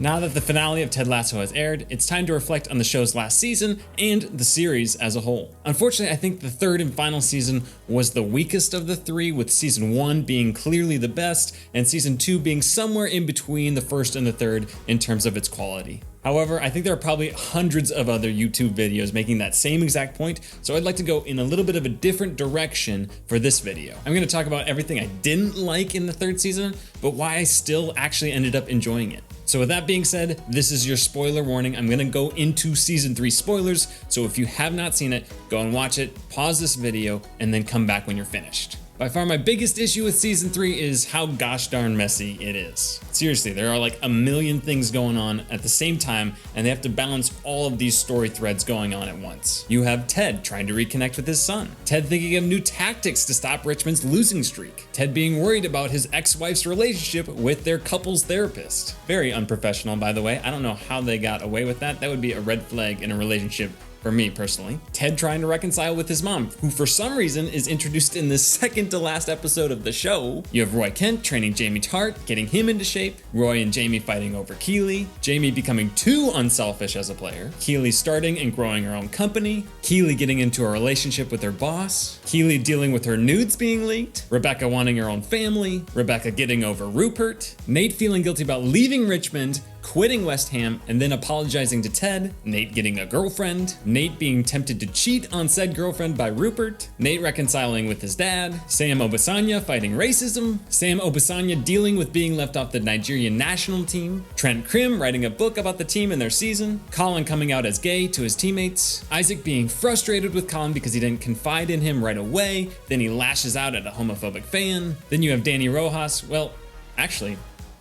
Now that the finale of Ted Lasso has aired, it's time to reflect on the show's last season and the series as a whole. Unfortunately, I think the third and final season was the weakest of the three, with season 1 being clearly the best and season 2 being somewhere in between the first and the third in terms of its quality. However, I think there are probably hundreds of other YouTube videos making that same exact point, so I'd like to go in a little bit of a different direction for this video. I'm going to talk about everything I didn't like in the third season, but why I still actually ended up enjoying it. So with that being said, this is your spoiler warning. I'm going to go into season 3 spoilers, so if you have not seen it, go and watch it, pause this video, and then come back when you're finished. By far my biggest issue with season 3 is how gosh darn messy it is. Seriously, there are like a million things going on at the same time, and they have to balance all of these story threads going on at once. You have Ted trying to reconnect with his son, Ted thinking of new tactics to stop Richmond's losing streak, Ted being worried about his ex-wife's relationship with their couple's therapist. Very unprofessional, by the way. I don't know how they got away with that. That would be a red flag in a relationship for me personally. Ted trying to reconcile with his mom, who for some reason is introduced in the second to last episode of the show. You have Roy Kent training Jamie Tart, getting him into shape, Roy and Jamie fighting over Keeley, Jamie becoming too unselfish as a player, Keeley starting and growing her own company, Keeley getting into a relationship with her boss, Keeley dealing with her nudes being leaked, Rebecca wanting her own family, Rebecca getting over Rupert, Nate feeling guilty about leaving Richmond, quitting West Ham, and then apologizing to Ted, Nate getting a girlfriend, Nate being tempted to cheat on said girlfriend by Rupert, Nate reconciling with his dad, Sam Obisanya fighting racism, Sam Obisanya dealing with being left off the Nigerian national team, Trent Krim writing a book about the team and their season, Colin coming out as gay to his teammates, Isaac being frustrated with Colin because he didn't confide in him right away, then he lashes out at a homophobic fan, then you have Danny Rojas, well, actually,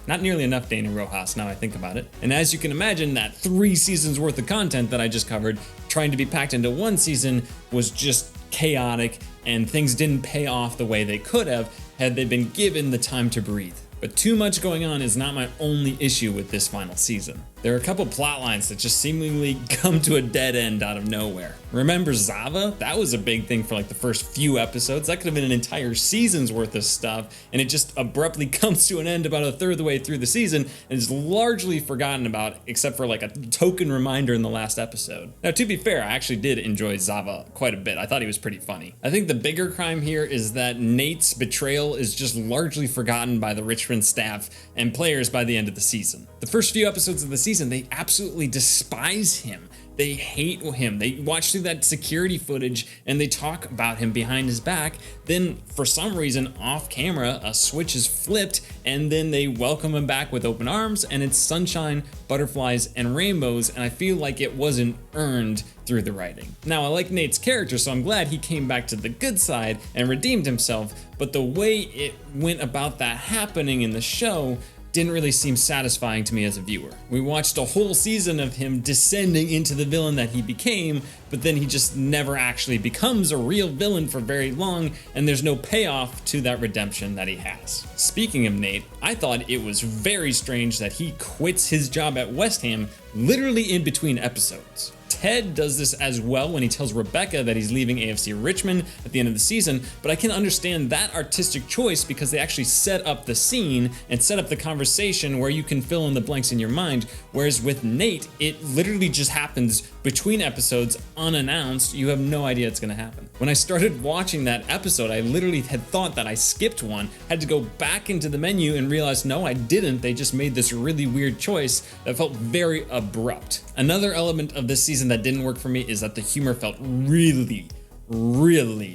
not nearly enough Danny Rojas now I think about it. And as you can imagine, that 3 seasons worth of content that I just covered, trying to be packed into one season was just chaotic, and things didn't pay off the way they could have had they been given the time to breathe. But too much going on is not my only issue with this final season. There are a couple plot lines that just seemingly come to a dead end out of nowhere. Remember Zava? That was a big thing for like the first few episodes. That could have been an entire season's worth of stuff, and it just abruptly comes to an end about a third of the way through the season and is largely forgotten about, except for like a token reminder in the last episode. Now, to be fair, I actually did enjoy Zava quite a bit. I thought he was pretty funny. I think the bigger crime here is that Nate's betrayal is just largely forgotten by the Richmond staff and players by the end of the season. The first few episodes of the season, they absolutely despise him. They hate him. They watch through that security footage and they talk about him behind his back. Then for some reason off camera, a switch is flipped and then they welcome him back with open arms, and it's sunshine, butterflies, and rainbows, and I feel like it wasn't earned through the writing. Now, I like Nate's character, so I'm glad he came back to the good side and redeemed himself, but the way it went about that happening in the show didn't really seem satisfying to me as a viewer. We watched a whole season of him descending into the villain that he became, but then he just never actually becomes a real villain for very long, and there's no payoff to that redemption that he has. Speaking of Nate, I thought it was very strange that he quits his job at West Ham literally in between episodes. Ted does this as well when he tells Rebecca that he's leaving AFC Richmond at the end of the season, but I can understand that artistic choice because they actually set up the scene and set up the conversation where you can fill in the blanks in your mind, whereas with Nate, it literally just happens between episodes unannounced. You have no idea it's going to happen. When I started watching that episode, I literally had thought that I skipped one, had to go back into the menu and realized no, I didn't. They just made this really weird choice that felt very abrupt. Another element of this season that didn't work for me is that the humor felt really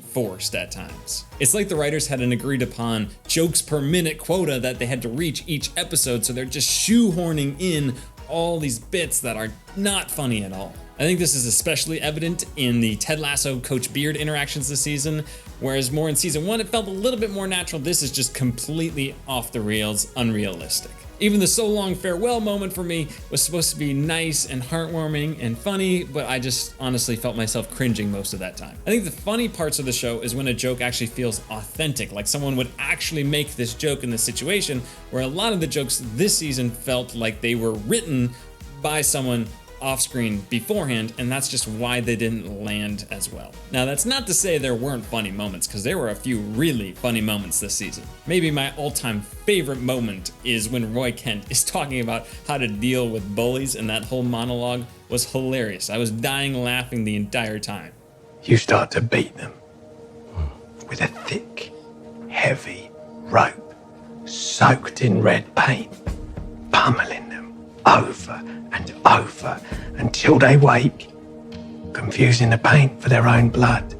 forced at times. It's like the writers had an agreed upon jokes per minute quota that they had to reach each episode, so they're just shoehorning in all these bits that are not funny at all. I think this is especially evident in the Ted Lasso Coach Beard interactions this season, whereas more in season 1 it felt a little bit more natural. This is just completely off the rails, unrealistic. Even the so long farewell moment for me was supposed to be nice and heartwarming and funny, but I just honestly felt myself cringing most of that time. I think the funny parts of the show is when a joke actually feels authentic, like someone would actually make this joke in this situation, where a lot of the jokes this season felt like they were written by someone off screen beforehand, and that's just why they didn't land as well. Now, that's not to say there weren't funny moments, because there were a few really funny moments this season. Maybe my all-time favorite moment is when Roy Kent is talking about how to deal with bullies, and that whole monologue was hilarious. I was dying laughing the entire time. You start to beat them with a thick, heavy rope soaked in red paint, pummeling them over and over until they wake, confusing the paint for their own blood.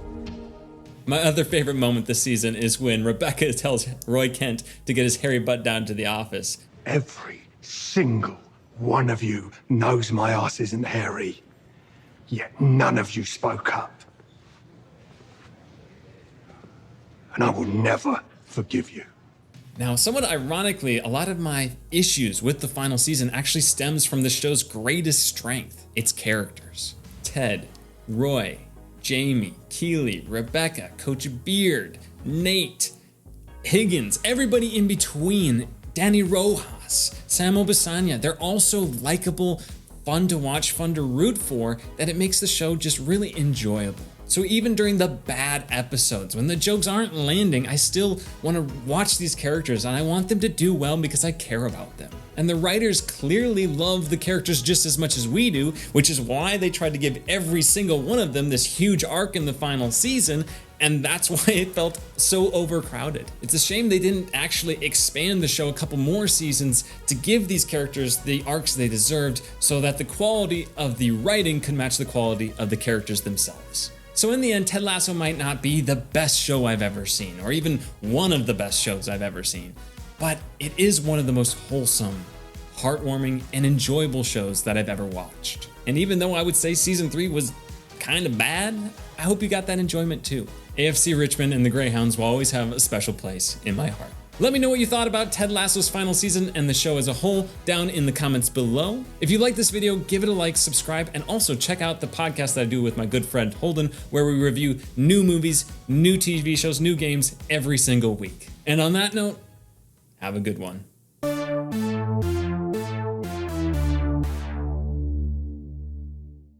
My other favorite moment this season is when Rebecca tells Roy Kent to get his hairy butt down to the office. Every single one of you knows my ass isn't hairy, yet none of you spoke up. And I will never forgive you. Now, somewhat ironically, a lot of my issues with the final season actually stems from the show's greatest strength, its characters. Ted, Roy, Jamie, Keely, Rebecca, Coach Beard, Nate, Higgins, everybody in between, Danny Rojas, Sam Obisanya, they're all so likable, fun to watch, fun to root for, that it makes the show just really enjoyable. So even during the bad episodes, when the jokes aren't landing, I still want to watch these characters and I want them to do well because I care about them. And the writers clearly love the characters just as much as we do, which is why they tried to give every single one of them this huge arc in the final season, and that's why it felt so overcrowded. It's a shame they didn't actually expand the show a couple more seasons to give these characters the arcs they deserved so that the quality of the writing could match the quality of the characters themselves. So in the end, Ted Lasso might not be the best show I've ever seen, or even one of the best shows I've ever seen, but it is one of the most wholesome, heartwarming, and enjoyable shows that I've ever watched. And even though I would say season 3 was kind of bad, I hope you got that enjoyment too. AFC Richmond and the Greyhounds will always have a special place in my heart. Let me know what you thought about Ted Lasso's final season and the show as a whole down in the comments below. If you like this video, give it a like, subscribe, and also check out the podcast that I do with my good friend Holden, where we review new movies, new TV shows, new games every single week. And on that note, have a good one.